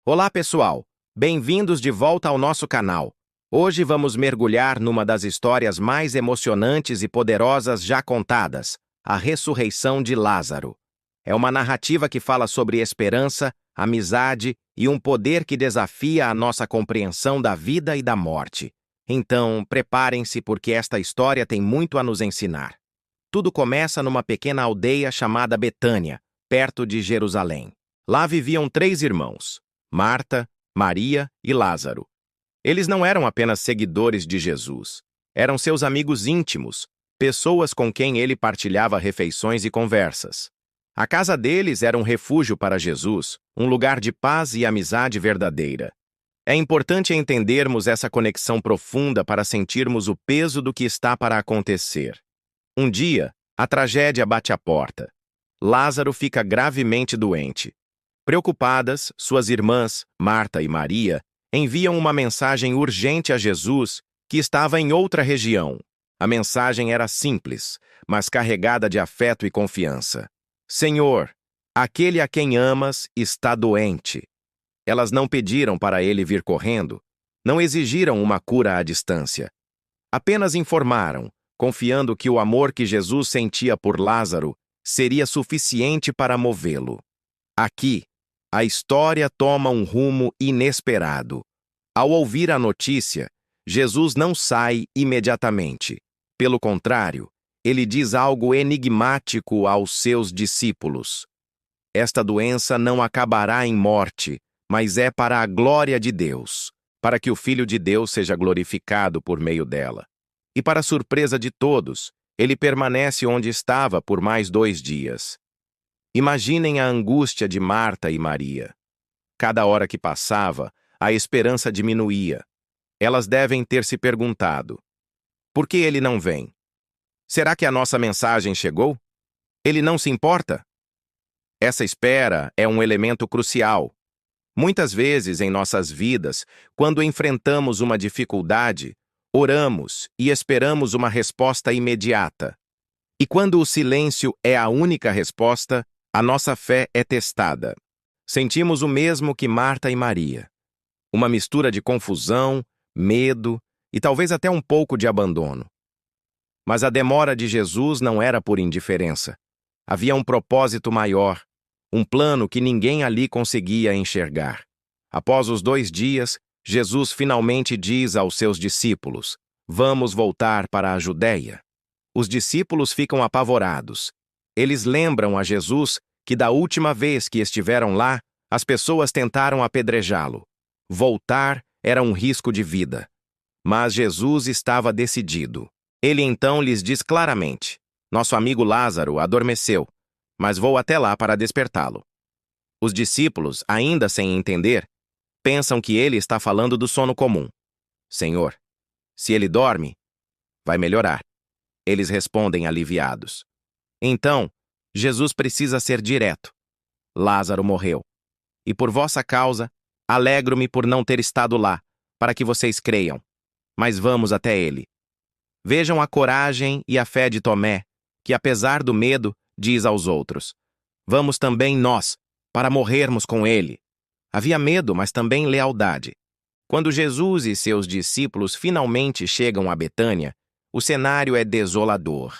Olá, pessoal! Bem-vindos de volta ao nosso canal. Hoje vamos mergulhar numa das histórias mais emocionantes e poderosas já contadas, a ressurreição de Lázaro. É uma narrativa que fala sobre esperança, amizade e um poder que desafia a nossa compreensão da vida e da morte. Então, preparem-se porque esta história tem muito a nos ensinar. Tudo começa numa pequena aldeia chamada Betânia, perto de Jerusalém. Lá viviam 3 irmãos: Marta, Maria e Lázaro. Eles não eram apenas seguidores de Jesus, eram seus amigos íntimos, pessoas com quem ele partilhava refeições e conversas. A casa deles era um refúgio para Jesus, um lugar de paz e amizade verdadeira. É importante entendermos essa conexão profunda para sentirmos o peso do que está para acontecer. Um dia, a tragédia bate à porta. Lázaro fica gravemente doente. Preocupadas, suas irmãs, Marta e Maria, enviam uma mensagem urgente a Jesus, que estava em outra região. A mensagem era simples, mas carregada de afeto e confiança. Senhor, aquele a quem amas está doente. Elas não pediram para ele vir correndo, não exigiram uma cura à distância. Apenas informaram, confiando que o amor que Jesus sentia por Lázaro seria suficiente para movê-lo. Aqui, a história toma um rumo inesperado. Ao ouvir a notícia, Jesus não sai imediatamente. Pelo contrário, ele diz algo enigmático aos seus discípulos. Esta doença não acabará em morte, mas é para a glória de Deus, para que o Filho de Deus seja glorificado por meio dela. E para surpresa de todos, ele permanece onde estava por mais 2 dias. Imaginem a angústia de Marta e Maria. Cada hora que passava, a esperança diminuía. Elas devem ter se perguntado: por que ele não vem? Será que a nossa mensagem chegou? Ele não se importa? Essa espera é um elemento crucial. Muitas vezes em nossas vidas, quando enfrentamos uma dificuldade, oramos e esperamos uma resposta imediata. E quando o silêncio é a única resposta, a nossa fé é testada. Sentimos o mesmo que Marta e Maria. Uma mistura de confusão, medo e talvez até um pouco de abandono. Mas a demora de Jesus não era por indiferença. Havia um propósito maior, um plano que ninguém ali conseguia enxergar. Após os 2 dias, Jesus finalmente diz aos seus discípulos: vamos voltar para a Judéia. Os discípulos ficam apavorados. Eles lembram a Jesus que da última vez que estiveram lá, as pessoas tentaram apedrejá-lo. Voltar era um risco de vida. Mas Jesus estava decidido. Ele então lhes diz claramente: nosso amigo Lázaro adormeceu, mas vou até lá para despertá-lo. Os discípulos, ainda sem entender, pensam que ele está falando do sono comum. Senhor, se ele dorme, vai melhorar. Eles respondem aliviados. Então, Jesus precisa ser direto. Lázaro morreu. E por vossa causa, alegro-me por não ter estado lá, para que vocês creiam. Mas vamos até ele. Vejam a coragem e a fé de Tomé, que apesar do medo, diz aos outros: vamos também nós, para morrermos com ele. Havia medo, mas também lealdade. Quando Jesus e seus discípulos finalmente chegam a Betânia, o cenário é desolador.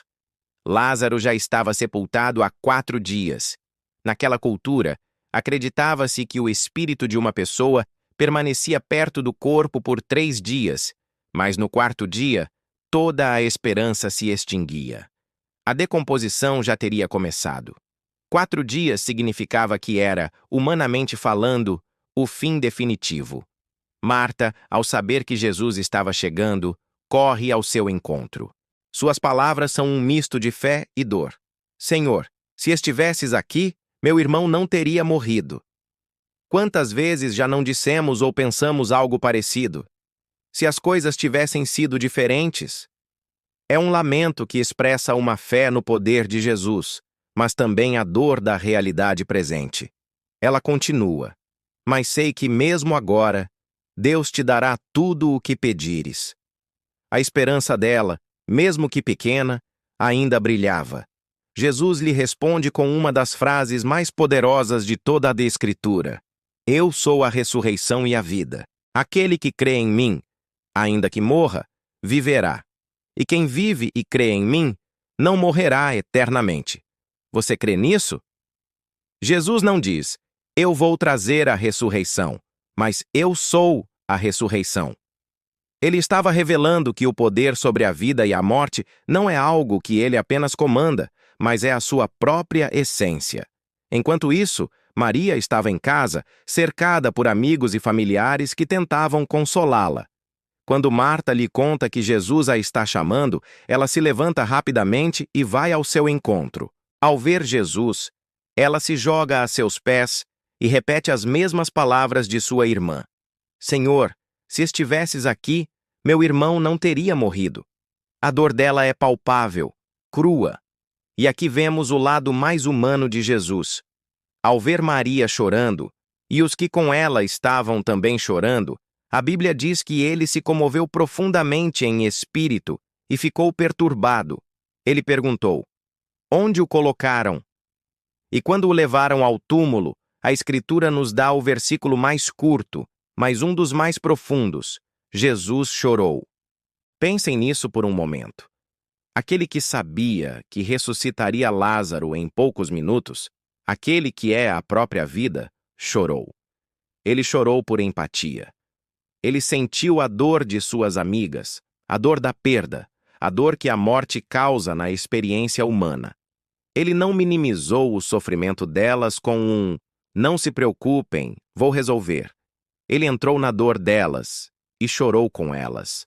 Lázaro já estava sepultado há 4 dias. Naquela cultura, acreditava-se que o espírito de uma pessoa permanecia perto do corpo por 3 dias, mas no 4º dia, toda a esperança se extinguia. A decomposição já teria começado. 4 dias significava que era, humanamente falando, o fim definitivo. Marta, ao saber que Jesus estava chegando, corre ao seu encontro. Suas palavras são um misto de fé e dor. Senhor, se estivesses aqui, meu irmão não teria morrido. Quantas vezes já não dissemos ou pensamos algo parecido? Se as coisas tivessem sido diferentes? É um lamento que expressa uma fé no poder de Jesus, mas também a dor da realidade presente. Ela continua: mas sei que mesmo agora, Deus te dará tudo o que pedires. A esperança dela, mesmo que pequena, ainda brilhava. Jesus lhe responde com uma das frases mais poderosas de toda a Escritura: Eu sou a ressurreição e a vida. Aquele que crê em mim, ainda que morra, viverá. E quem vive e crê em mim, não morrerá eternamente. Você crê nisso? Jesus não diz, eu vou trazer a ressurreição, mas eu sou a ressurreição. Ele estava revelando que o poder sobre a vida e a morte não é algo que ele apenas comanda, mas é a sua própria essência. Enquanto isso, Maria estava em casa, cercada por amigos e familiares que tentavam consolá-la. Quando Marta lhe conta que Jesus a está chamando, ela se levanta rapidamente e vai ao seu encontro. Ao ver Jesus, ela se joga a seus pés e repete as mesmas palavras de sua irmã. Senhor, se estivesses aqui, meu irmão não teria morrido. A dor dela é palpável, crua. E aqui vemos o lado mais humano de Jesus. Ao ver Maria chorando, e os que com ela estavam também chorando, a Bíblia diz que ele se comoveu profundamente em espírito e ficou perturbado. Ele perguntou, onde o colocaram? E quando o levaram ao túmulo, a Escritura nos dá o versículo mais curto, mas um dos mais profundos. Jesus chorou. Pensem nisso por um momento. Aquele que sabia que ressuscitaria Lázaro em poucos minutos, aquele que é a própria vida, chorou. Ele chorou por empatia. Ele sentiu a dor de suas amigas, a dor da perda, a dor que a morte causa na experiência humana. Ele não minimizou o sofrimento delas com um "não se preocupem, vou resolver". Ele entrou na dor delas e chorou com elas.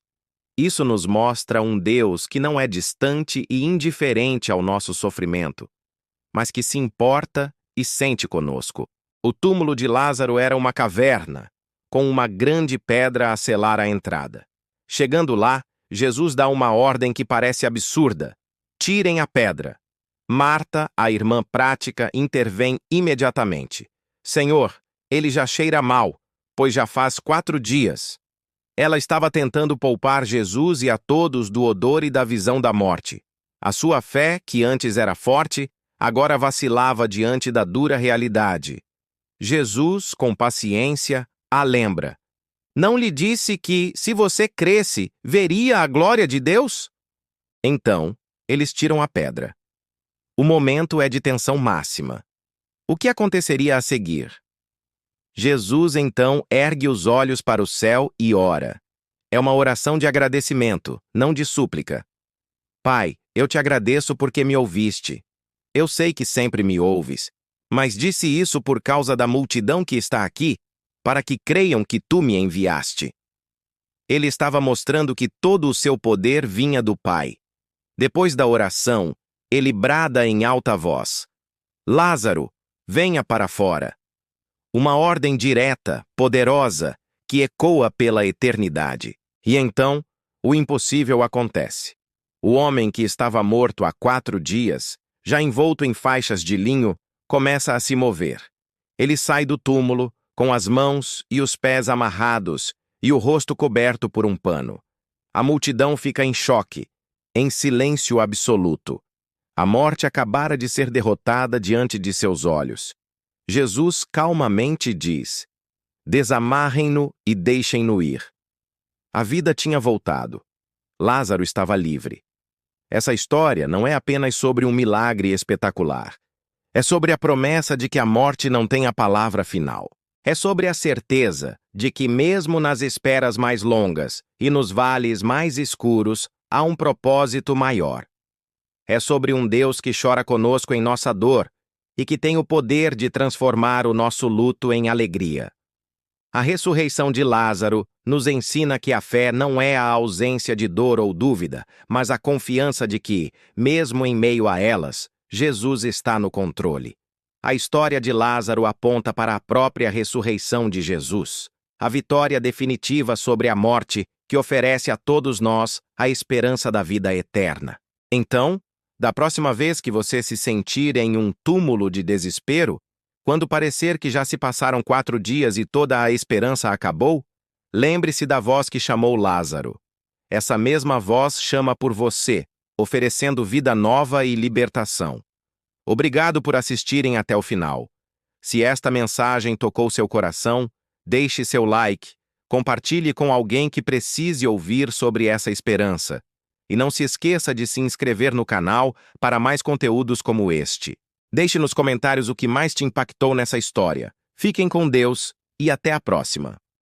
Isso nos mostra um Deus que não é distante e indiferente ao nosso sofrimento, mas que se importa e sente conosco. O túmulo de Lázaro era uma caverna, com uma grande pedra a selar a entrada. Chegando lá, Jesus dá uma ordem que parece absurda. Tirem a pedra. Marta, a irmã prática, intervém imediatamente. Senhor, ele já cheira mal, pois já faz 4 dias. Ela estava tentando poupar Jesus e a todos do odor e da visão da morte. A sua fé, que antes era forte, agora vacilava diante da dura realidade. Jesus, com paciência, a lembra. Não lhe disse que, se você cresce, veria a glória de Deus? Então, eles tiram a pedra. O momento é de tensão máxima. O que aconteceria a seguir? Jesus, então, ergue os olhos para o céu e ora. É uma oração de agradecimento, não de súplica. Pai, eu te agradeço porque me ouviste. Eu sei que sempre me ouves, mas disse isso por causa da multidão que está aqui, para que creiam que tu me enviaste. Ele estava mostrando que todo o seu poder vinha do Pai. Depois da oração, ele brada em alta voz: Lázaro, venha para fora. Uma ordem direta, poderosa, que ecoa pela eternidade. E então, o impossível acontece. O homem que estava morto há 4 dias, já envolto em faixas de linho, começa a se mover. Ele sai do túmulo, com as mãos e os pés amarrados e o rosto coberto por um pano. A multidão fica em choque, em silêncio absoluto. A morte acabara de ser derrotada diante de seus olhos. Jesus calmamente diz: desamarrem-no e deixem-no ir. A vida tinha voltado. Lázaro estava livre. Essa história não é apenas sobre um milagre espetacular. É sobre a promessa de que a morte não tem a palavra final. É sobre a certeza de que, mesmo nas esperas mais longas e nos vales mais escuros, há um propósito maior. É sobre um Deus que chora conosco em nossa dor e que tem o poder de transformar o nosso luto em alegria. A ressurreição de Lázaro nos ensina que a fé não é a ausência de dor ou dúvida, mas a confiança de que, mesmo em meio a elas, Jesus está no controle. A história de Lázaro aponta para a própria ressurreição de Jesus, a vitória definitiva sobre a morte que oferece a todos nós a esperança da vida eterna. Então, da próxima vez que você se sentir em um túmulo de desespero, quando parecer que já se passaram 4 dias e toda a esperança acabou, lembre-se da voz que chamou Lázaro. Essa mesma voz chama por você, oferecendo vida nova e libertação. Obrigado por assistirem até o final. Se esta mensagem tocou seu coração, deixe seu like, compartilhe com alguém que precise ouvir sobre essa esperança. E não se esqueça de se inscrever no canal para mais conteúdos como este. Deixe nos comentários o que mais te impactou nessa história. Fiquem com Deus e até a próxima.